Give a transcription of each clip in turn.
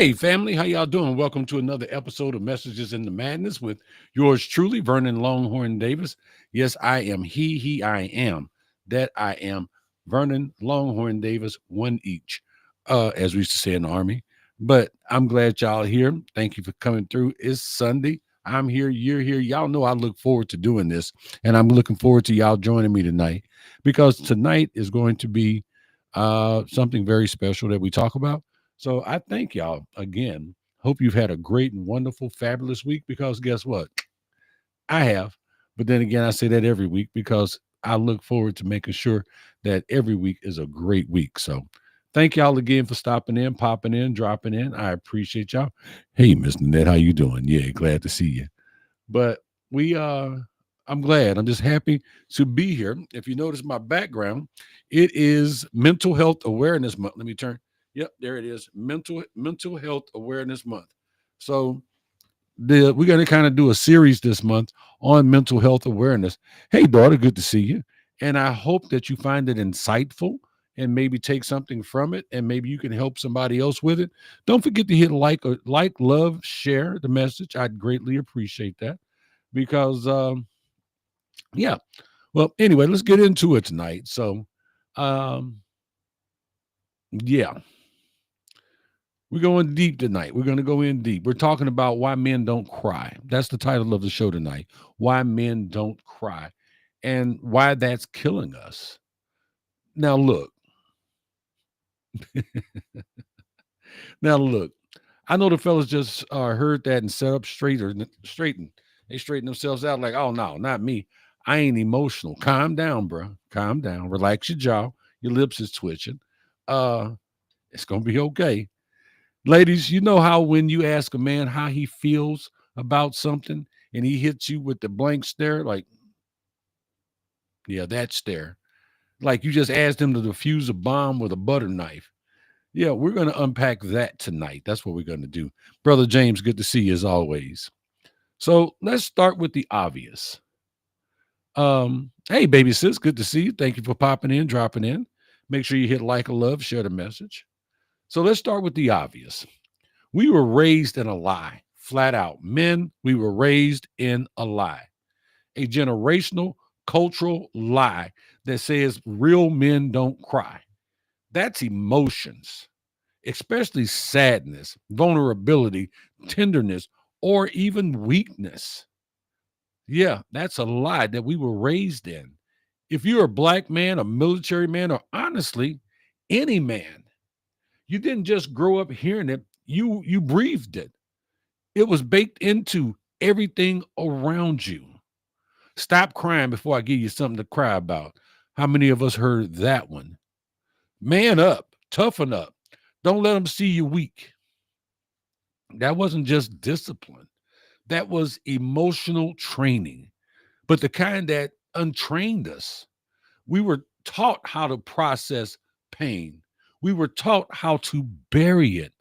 Hey, family, how y'all doing? Welcome to another episode of Messages in the Madness with yours truly, Vernon Longhorn Davis. Yes, I am I am. That I am Vernon Longhorn Davis, one each, as we used to say in the Army. But I'm glad y'all are here. Thank you for coming through. It's Sunday. I'm here. You're here. Y'all know I look forward to doing this, and I'm looking forward to y'all joining me tonight because tonight is going to be something very special that we talk about. So I thank y'all again. Hope you've had a great and wonderful, fabulous week because guess what? I have. But then again, I say that every week because I look forward to making sure that every week is a great week. So thank y'all again for stopping in, popping in, dropping in. I appreciate y'all. Hey, Mr. Ned, how you doing? Yeah, glad to see you. But we I'm glad. I'm just happy to be here. If you notice my background, it is Mental Health Awareness Month. Let me turn. Yep, there it is. Mental Health Awareness Month. So we're going to kind of do a series this month on mental health awareness. Hey, daughter, good to see you. And I hope that you find it insightful and maybe take something from it and maybe you can help somebody else with it. Don't forget to hit like, love, share the message. I'd greatly appreciate that because yeah. Well, anyway, let's get into it tonight. So um yeah, we're going deep tonight. We're going to go in deep. We're talking about why men don't cry. That's the title of the show tonight. Why men don't cry and why that's killing us. Now look. Now look. I know the fellas just heard that and set up straight or straighten. They straighten themselves out like, oh no, not me. I ain't emotional. Calm down, bro. Calm down. Relax your jaw. Your lips is twitching. It's gonna be okay. Ladies, you know how when you ask a man how he feels about something and he hits you with the blank stare, like, yeah, that stare. Like you just asked him to defuse a bomb with a butter knife. Yeah, we're going to unpack that tonight. That's what we're going to do. Brother James, good to see you as always. So let's start with the obvious. Hey, baby sis, good to see you. Thank you for popping in, dropping in. Make sure you hit like or love, share the message. So let's start with the obvious. We were raised in a lie, flat out. Men, we were raised in a lie, a generational cultural lie that says real men don't cry. That's emotions, especially sadness, vulnerability, tenderness, or even weakness. Yeah, that's a lie that we were raised in. If you're a black man, a military man, or honestly, any man, you didn't just grow up hearing it, you breathed it. It was baked into everything around you. Stop crying before I give you something to cry about. How many of us heard that one? Man up, toughen up. Don't let them see you weak. That wasn't just discipline. That was emotional training, but the kind that untrained us. We were taught how to process pain. We were taught how to bury it.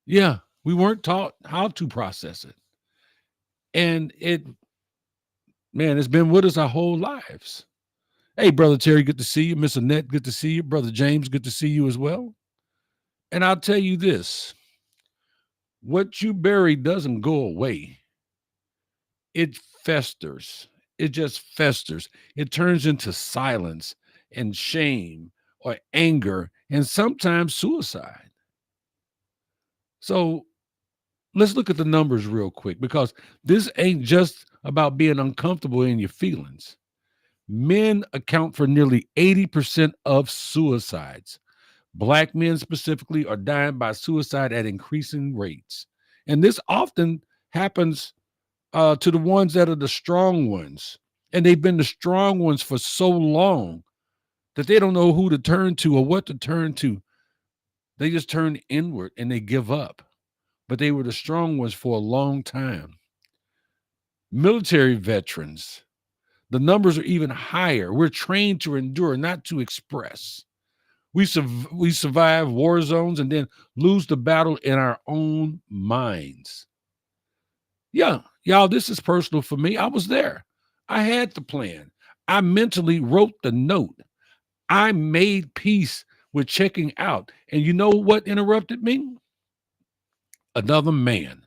Yeah, we weren't taught how to process it. And man, it's been with us our whole lives. Hey, Brother Terry, good to see you. Miss Annette, good to see you. Brother James, good to see you as well. And I'll tell you this, what you bury doesn't go away. It festers. It just festers. It turns into silence and shame or anger and sometimes suicide. So let's look at the numbers real quick because this ain't just about being uncomfortable in your feelings. Men account for nearly 80% of suicides. Black men specifically are dying by suicide at increasing rates. And this often happens to the ones that are the strong ones. And they've been the strong ones for so long that they don't know who to turn to or what to turn to. They just turn inward and they give up. But they were the strong ones for a long time. Military veterans, the numbers are even higher. We're trained to endure, not to express. We survive war zones and then lose the battle in our own minds. Yeah, y'all, this is personal for me. I was there. I had the plan. I mentally wrote the note. I made peace with checking out. And you know what interrupted me? Another man,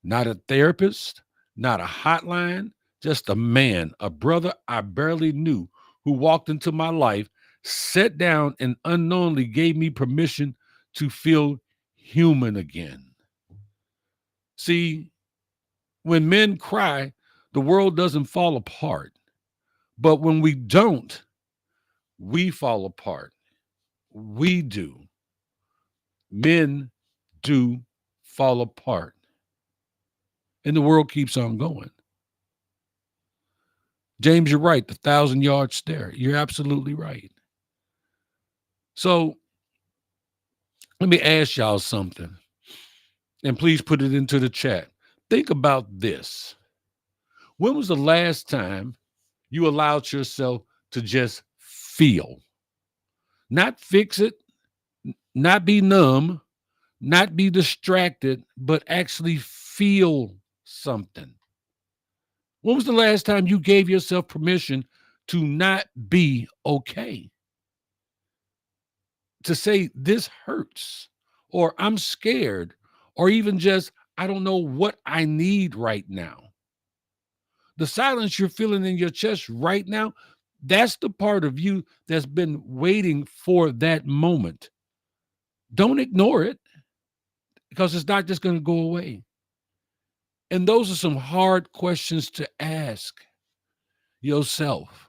not a therapist, not a hotline, just a man, a brother I barely knew who walked into my life, sat down, and unknowingly gave me permission to feel human again. See, when men cry, the world doesn't fall apart. But when we don't, we fall apart. We do. Men do fall apart. And the world keeps on going. James, you're right. The 1,000-yard stare. You're absolutely right. So let me ask y'all something. And please put it into the chat. Think about this. When was the last time you allowed yourself to just feel? Not fix it, not be numb, not be distracted, but actually feel something. When was the last time you gave yourself permission to not be okay? To say, this hurts, or I'm scared, or even just, I don't know what I need right now. The silence you're feeling in your chest right now, that's the part of you that's been waiting for that moment. Don't ignore it, because it's not just going to go away. And those are some hard questions to ask yourself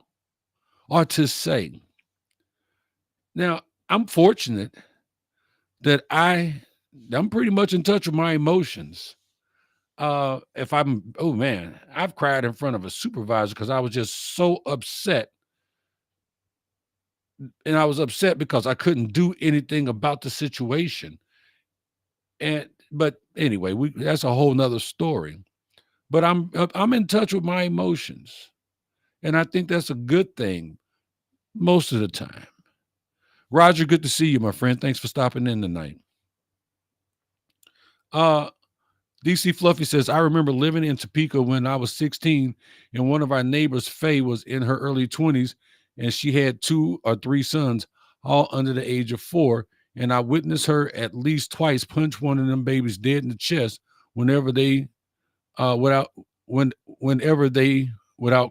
or to say. Now, I'm fortunate that I'm pretty much in touch with my emotions. If I'm, oh man, I've cried in front of a supervisor because I was just so upset. And I was upset because I couldn't do anything about the situation. But anyway, that's a whole nother story. But I'm in touch with my emotions. And I think that's a good thing most of the time. Roger, good to see you, my friend. Thanks for stopping in tonight. DC Fluffy says, I remember living in Topeka when I was 16, and one of our neighbors, Faye, was in her early 20s, and she had 2 or 3 sons, all under the age of 4. And I witnessed her at least twice punch one of them babies dead in the chest whenever they without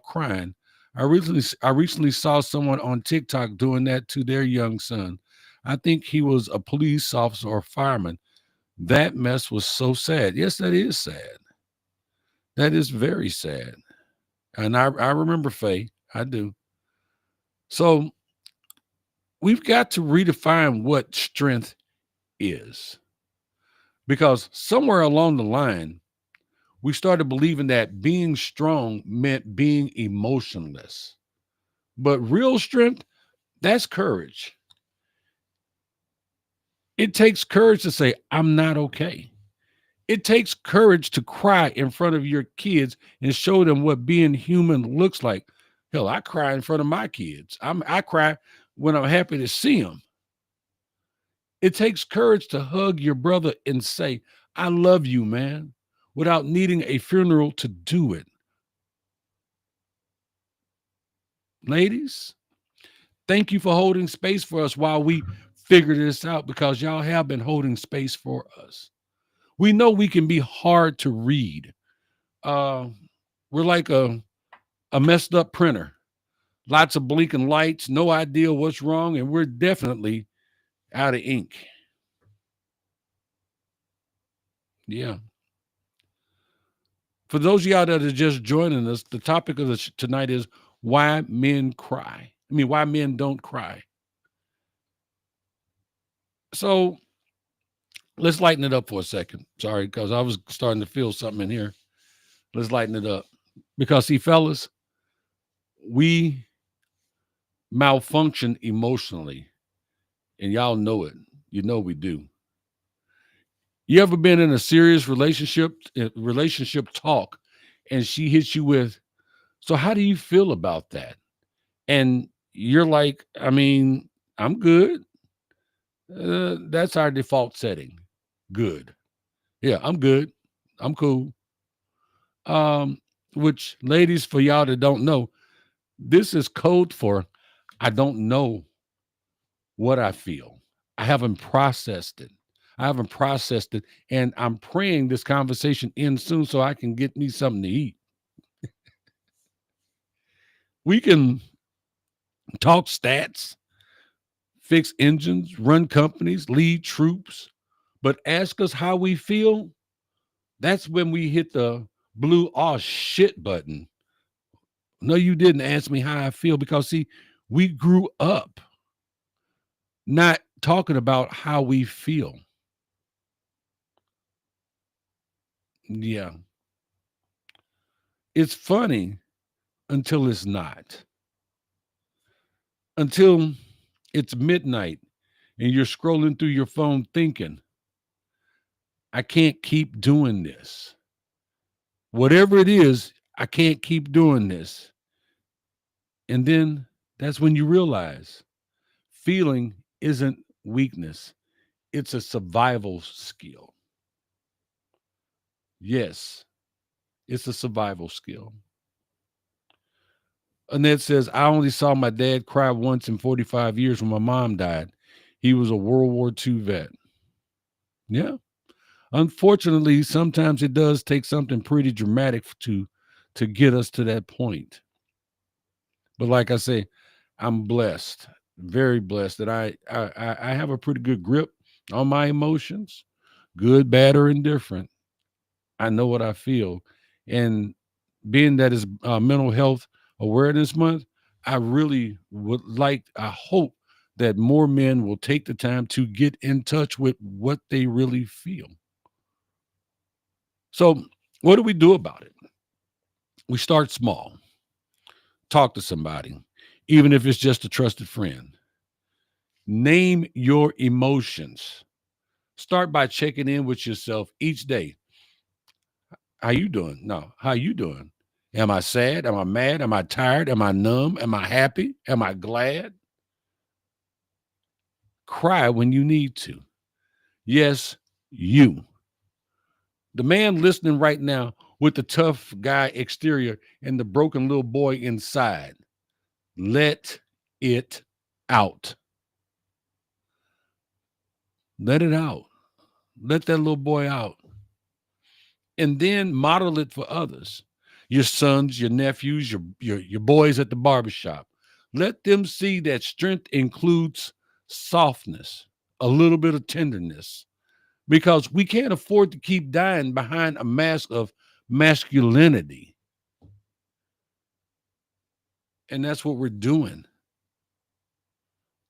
crying. I recently saw someone on TikTok doing that to their young son. I think he was a police officer or fireman. That mess was so sad. Yes, that is sad. That is very sad. And I remember Faye. I do. So we've got to redefine what strength is. Because somewhere along the line, we started believing that being strong meant being emotionless. But real strength, that's courage. It takes courage to say, I'm not okay. It takes courage to cry in front of your kids and show them what being human looks like. Hell, I cry in front of my kids. I cry when I'm happy to see them. It takes courage to hug your brother and say, I love you, man, without needing a funeral to do it. Ladies, thank you for holding space for us while we figure this out, because y'all have been holding space for us. We know we can be hard to read. We're like a messed up printer. Lots of blinking lights, no idea what's wrong, and we're definitely out of ink. Yeah. For those of y'all that are just joining us, the topic of tonight is why men cry. Why men don't cry. So let's lighten it up for a second. Sorry, because I was starting to feel something in here. Let's lighten it up. Because see, fellas, we malfunction emotionally, and y'all know it. You know we do. You ever been in a serious relationship talk, and she hits you with, so how do you feel about that? And you're like, I'm good. That's our default setting. Good. Yeah, I'm good. I'm cool. Which, ladies, for y'all that don't know, this is code for I don't know what I feel. I haven't processed it. I haven't processed it. And I'm praying this conversation ends soon so I can get me something to eat. We can talk stats, fix engines, run companies, lead troops, but ask us how we feel. That's when we hit the blue oh shit button. No, you didn't ask me how I feel because see, we grew up not talking about how we feel. Yeah. It's funny until it's not. Until it's midnight and you're scrolling through your phone thinking, I can't keep doing this. Whatever it is, I can't keep doing this. And then that's when you realize feeling isn't weakness, it's a survival skill. Yes, it's a survival skill. Annette says, I only saw my dad cry once in 45 years when my mom died. He was a World War II vet. Yeah. Unfortunately, sometimes it does take something pretty dramatic to get us to that point. But like I say, I'm blessed, very blessed that I have a pretty good grip on my emotions, good, bad, or indifferent. I know what I feel, and being that is Mental Health Awareness Month, I really would like. I hope that more men will take the time to get in touch with what they really feel. So, what do we do about it? We start small. Talk to somebody, even if it's just a trusted friend. Name your emotions. Start by checking in with yourself each day. How you doing? No, how you doing? Am I sad? Am I mad? Am I tired? Am I numb? Am I happy? Am I glad? Cry when you need to. Yes, you. The man listening right now with the tough guy exterior and the broken little boy inside. Let it out. Let it out. Let that little boy out. And then model it for others. Your sons, your nephews, your boys at the barbershop. Let them see that strength includes softness, a little bit of tenderness, because we can't afford to keep dying behind a mask of masculinity. And that's what we're doing.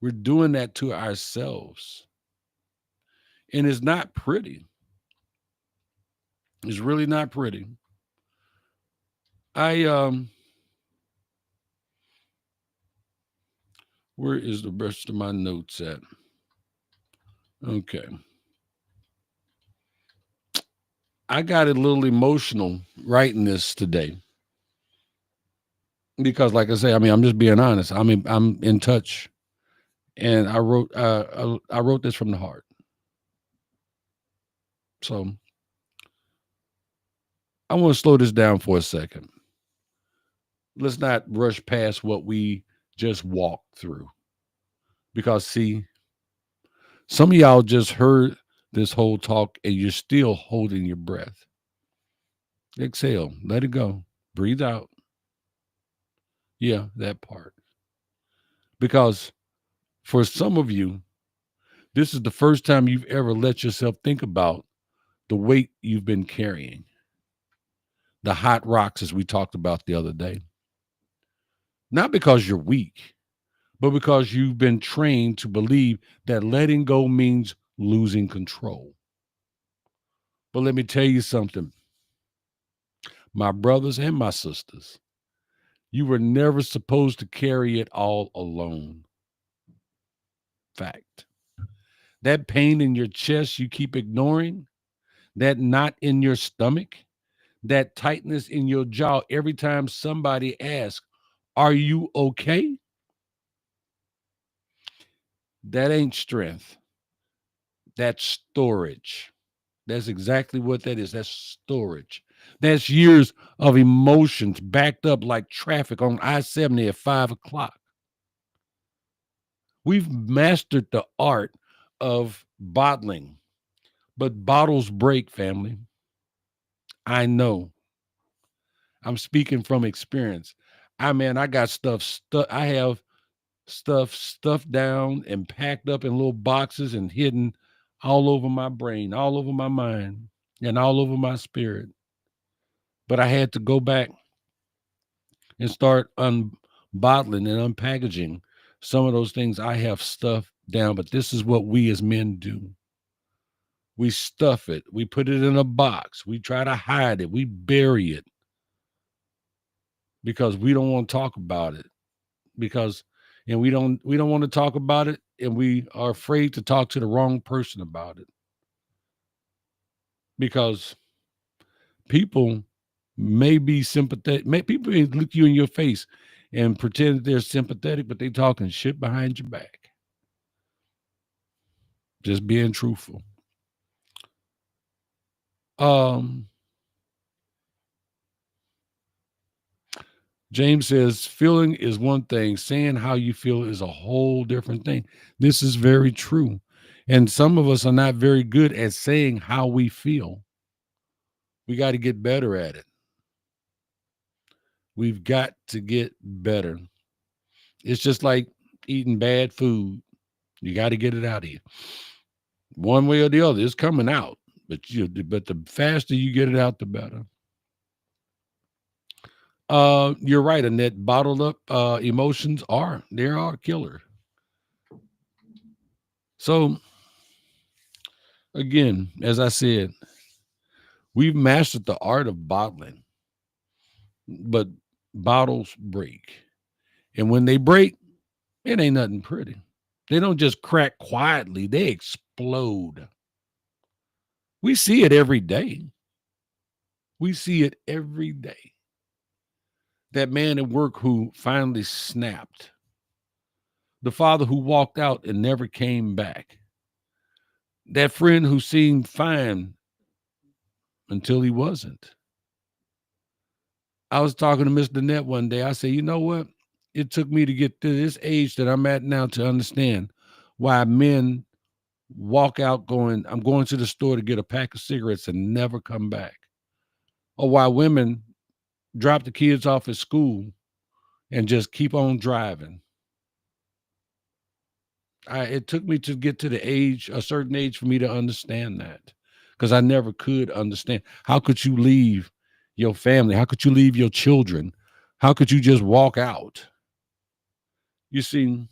We're doing that to ourselves. And it's not pretty. It's really not pretty. I where is the rest of my notes at? Okay. I got a little emotional writing this today because, like I say, I mean, I'm just being honest. I mean, I'm in touch, and I wrote this from the heart. So I want to slow this down for a second. Let's not rush past what we just walked through because, see, some of y'all just heard this whole talk and you're still holding your breath. Exhale, let it go, breathe out. Yeah, that part. Because for some of you, this is the first time you've ever let yourself think about the weight you've been carrying, the hot rocks, as we talked about the other day. Not because you're weak, but because you've been trained to believe that letting go means losing control. But let me tell you something, my brothers and my sisters, you were never supposed to carry it all alone. Fact. That pain in your chest you keep ignoring, that knot in your stomach, that tightness in your jaw every time somebody asks, are you okay? That ain't strength. That's storage. That's exactly what that is. That's storage. That's years of emotions backed up like traffic on I-70 at 5 o'clock. We've mastered the art of bottling, But bottles break, family. I know. I'm speaking from experience. I got I have stuff stuffed down and packed up in little boxes and hidden all over my brain, all over my mind, and all over my spirit. But I had to go back and start unbottling and unpackaging some of those things I have stuffed down. But this is what we as men do. We stuff it. We put it in a box. We try to hide it. We bury it because we don't want to talk about it. Because and we don't want to talk about it, and we are afraid to talk to the wrong person about it. Because people may be sympathetic. People may look you in your face and pretend that they're sympathetic, but they talking shit behind your back. Just being truthful. Um, James says, feeling is one thing, saying how you feel is a whole different thing. This is very true. And some of us are not very good at saying how we feel. We got to get better at it. We've got to get better. It's just like eating bad food. You got to get it out of you. One way or the other, it's coming out. But the faster you get it out, the better. You're right, Annette. Bottled up emotions they are killer. So again, as I said, we've mastered the art of bottling, but bottles break. And when they break, it ain't nothing pretty. They don't just crack quietly, they explode. We see it every day. We see it every day. That man at work who finally snapped. The father who walked out and never came back. That friend who seemed fine until he wasn't. I was talking to Miss Danette one day. I said, you know what? It took me to get to this age that I'm at now to understand why men walk out going, I'm going to the store to get a pack of cigarettes and never come back. Or why women drop the kids off at school and just keep on driving. It took me to get to a certain age for me to understand that, because I never could understand. How could you leave your family? How could you leave your children? How could you just walk out? You see,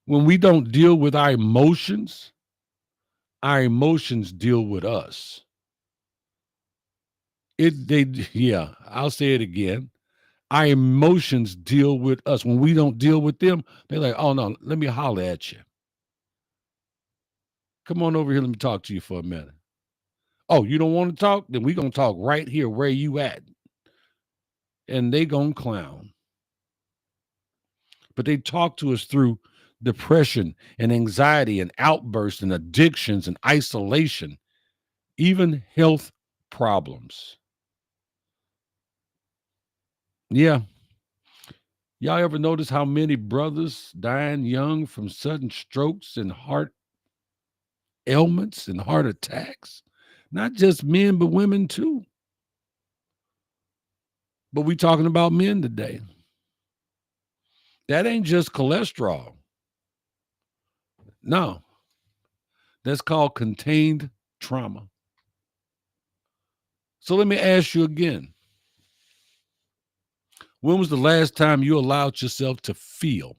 when we don't deal with our emotions deal with us. I'll say it again. Our emotions deal with us. When we don't deal with them, they're like, oh no, let me holler at you. Come on over here, let me talk to you for a minute. Oh, you don't want to talk? Then we're going to talk right here where you at. And they going to clown. But they talk to us through depression and anxiety and outbursts and addictions and isolation, even health problems. Yeah. Y'all ever notice how many brothers dying young from sudden strokes and heart ailments and heart attacks? Not just men, but women too. But we talking about men today. That ain't just cholesterol. No, that's called contained trauma. So let me ask you again. When was the last time you allowed yourself to feel?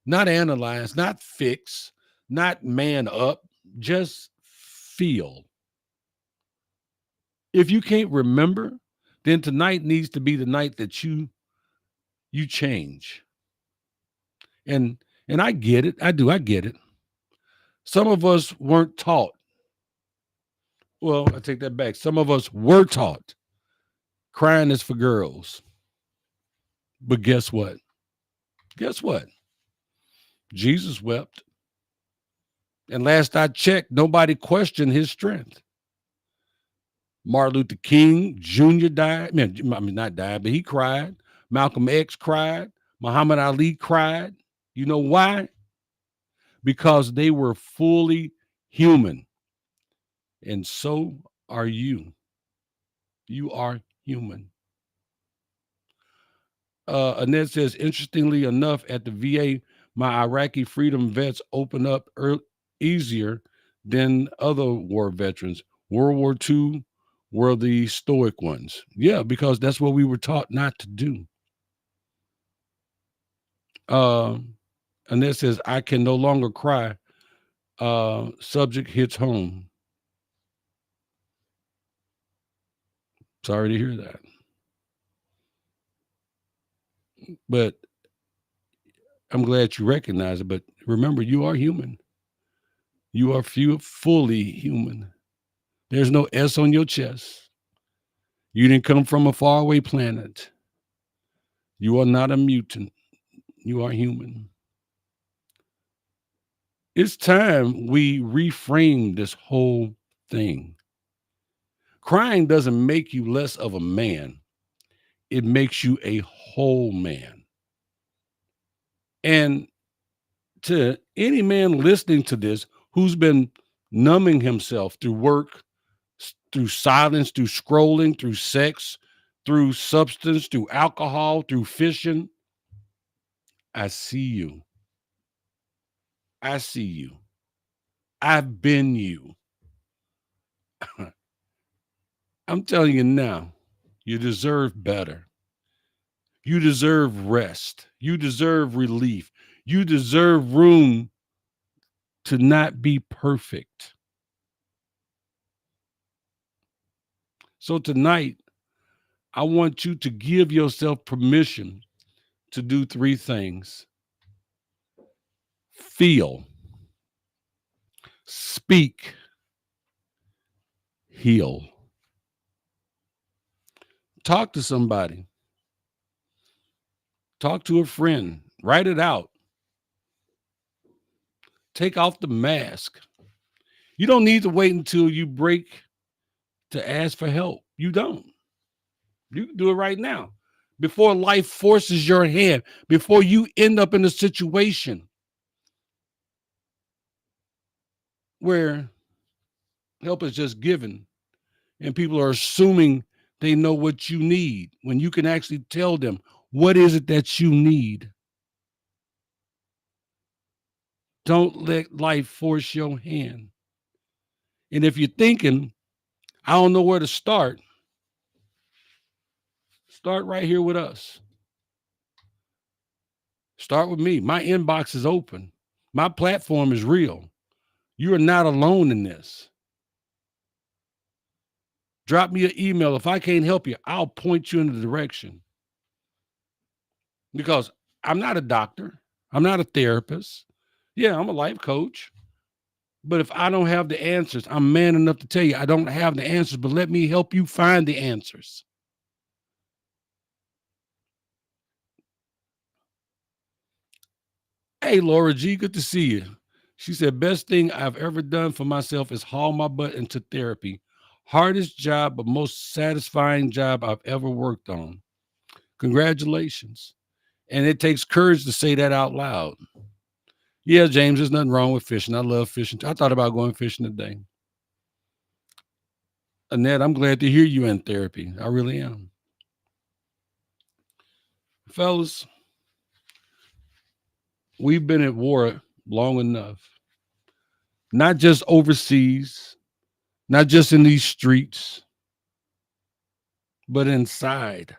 Not analyze, not fix, not man up, just feel. If you can't remember, then tonight needs to be the night that you change. And I get it. I get it. Some of us weren't taught. Well, I take that back. Some of us were taught crying is for girls. But guess what? Guess what? Jesus wept. And last I checked, nobody questioned his strength. Martin Luther King Jr. died. I mean, not died, but he cried. Malcolm X cried. Muhammad Ali cried. You know why? Because they were fully human. And so are you. You are human. Annette says, interestingly enough, at the VA, my Iraqi freedom vets open up easier than other war veterans. World War II were the stoic ones. Yeah, because that's what we were taught not to do. Annette says, I can no longer cry. Subject hits home. Sorry to hear that. But I'm glad you recognize it. But remember, you are human. You are fully human. There's no S on your chest. You didn't come from a faraway planet. You are not a mutant. You are human. It's time we reframe this whole thing. Crying doesn't make you less of a man. It makes you a whole man. And to any man listening to this who's been numbing himself through work, through silence, through scrolling, through sex, through substance, through alcohol, through fishing, I see you. I see you. I've been you. I'm telling you now, you deserve better. You deserve rest. You deserve relief. You deserve room to not be perfect. So tonight, I want you to give yourself permission to do three things: feel, speak, heal. Talk to somebody, talk to a friend, write it out, take off the mask. You don't need to wait until you break to ask for help. You don't. You can do it right now before life forces your hand, before you end up in a situation where help is just given and people are assuming they know what you need when you can actually tell them what is it that you need. Don't let life force your hand. And if you're thinking, I don't know where to start right here with us. Start with me. My inbox is open. My platform is real. You are not alone in this. Drop me an email. If I can't help you, I'll point you in the direction. Because I'm not a doctor. I'm not a therapist. Yeah, I'm a life coach. But if I don't have the answers, I'm man enough to tell you I don't have the answers, but let me help you find the answers. Hey, Laura G, good to see you. She said, best thing I've ever done for myself is haul my butt into therapy. Hardest job, but most satisfying job I've ever worked on. Congratulations. And it takes courage to say that out loud. Yeah, James, there's nothing wrong with fishing. I love fishing. I thought about going fishing today. Annette, I'm glad to hear you in therapy. I really am. Fellas, we've been at war long enough. Not just overseas, not just in these streets, but inside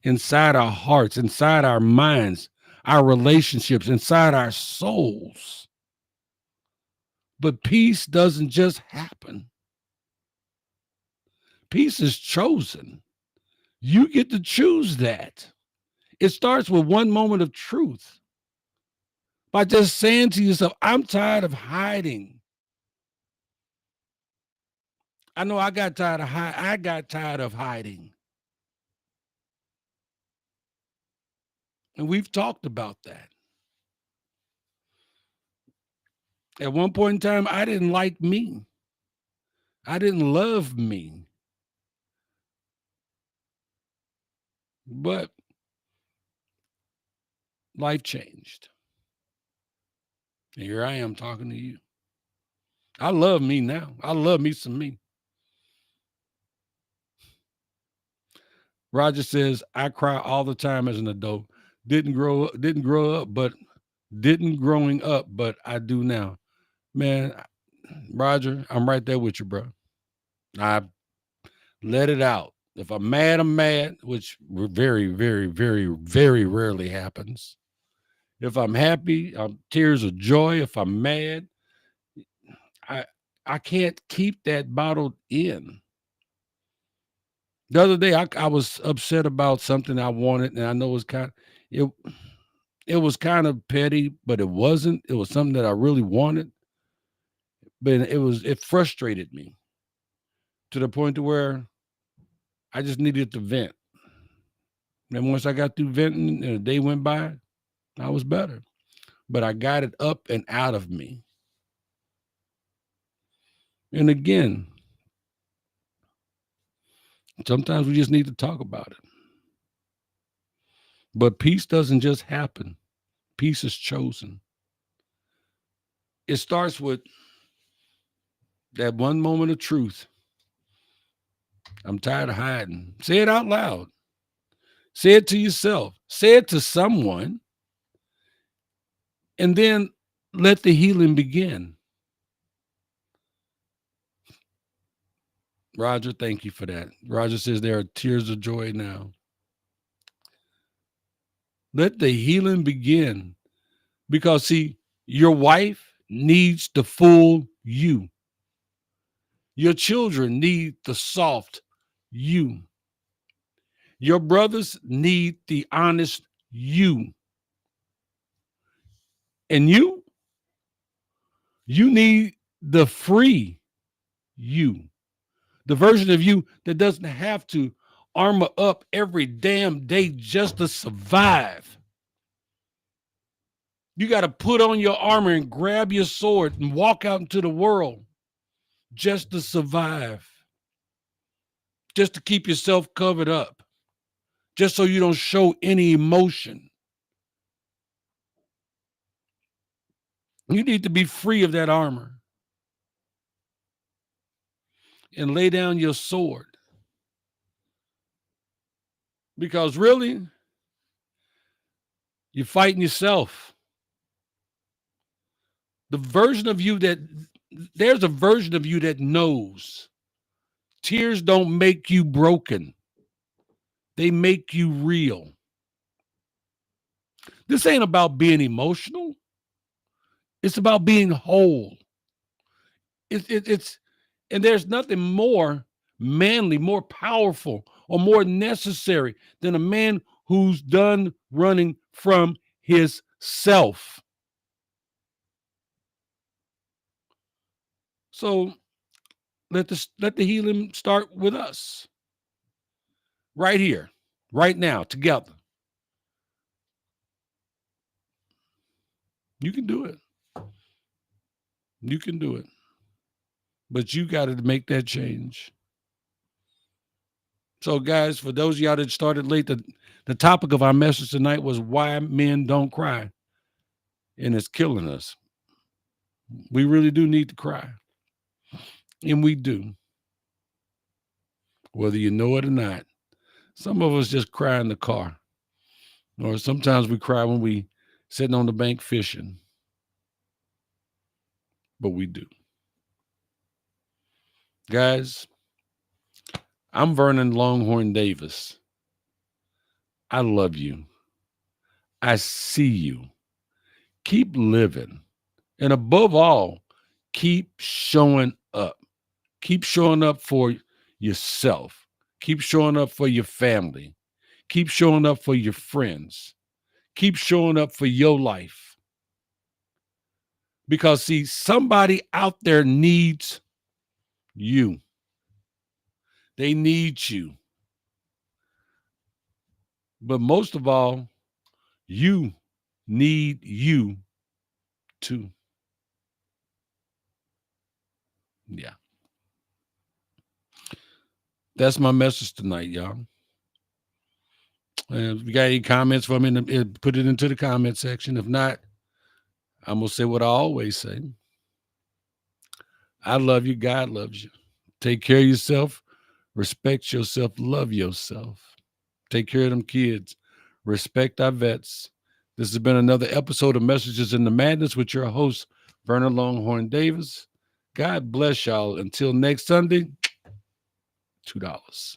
our hearts, inside our minds, our relationships, inside our souls. But peace doesn't just happen. Peace is chosen. You get to choose that. It starts with one moment of truth by just saying to yourself, I'm tired of hiding. I know I got tired of hiding. And we've talked about that. At one point in time, I didn't like me. I didn't love me. But life changed. And here I am talking to you. I love me now. I love me some me. Roger says, I cry all the time as an adult. Didn't grow up, but didn't growing up, but I do now. Man, Roger, I'm right there with you, bro. I let it out. If I'm mad, I'm mad, which very, very, very, very rarely happens. If I'm happy, I'm tears of joy. If I'm mad, I I can't keep that bottled in. The other day, I was upset about something I wanted, and I know it it was kind of petty, but it wasn't. It was something that I really wanted, but it frustrated me to the point to where I just needed to vent. And once I got through venting and a day went by, I was better. But I got it up and out of me. And again, sometimes we just need to talk about it. But peace doesn't just happen. Peace is chosen. It starts with that one moment of truth. I'm tired of hiding. Say it out loud. Say it to yourself. Say it to someone. And then let the healing begin. Roger, thank you for that. Roger says there are tears of joy now. Let the healing begin. Because, see, your wife needs the full you. Your children need the soft you. Your brothers need the honest you. And you need the free you. The version of you that doesn't have to armor up every damn day just to survive. You got to put on your armor and grab your sword and walk out into the world just to survive, just to keep yourself covered up, just so you don't show any emotion. You need to be free of that armor and lay down your sword. Because really, you're fighting yourself. There's a version of you that knows tears don't make you broken, they make you real. This ain't about being emotional, it's about being whole. It's and there's nothing more manly, more powerful, or more necessary than a man who's done running from his self. So let the healing start with us right here, right now, together. You can do it. You can do it. But you got to make that change. So, guys, for those of y'all that started late, the topic of our message tonight was why men don't cry. And it's killing us. We really do need to cry. And we do, whether you know it or not. Some of us just cry in the car. Or sometimes we cry when we sitting on the bank fishing. But we do. Guys, I'm Vernon Longhorn Davis. I love you. I see you. Keep living. And above all, keep showing up. Keep showing up for yourself. Keep showing up for your family. Keep showing up for your friends. Keep showing up for your life. Because, see, somebody out there needs you. They need you. But most of all, you need you too. Yeah. That's my message tonight, y'all. If you got any comments for me, put it into the comment section. If not, I'm going to say what I always say. I love you. God loves you. Take care of yourself. Respect yourself. Love yourself. Take care of them kids. Respect our vets. This has been another episode of Messages in the Madness with your host, Vernon Longhorn Davis. God bless y'all. Until next Sunday, $2.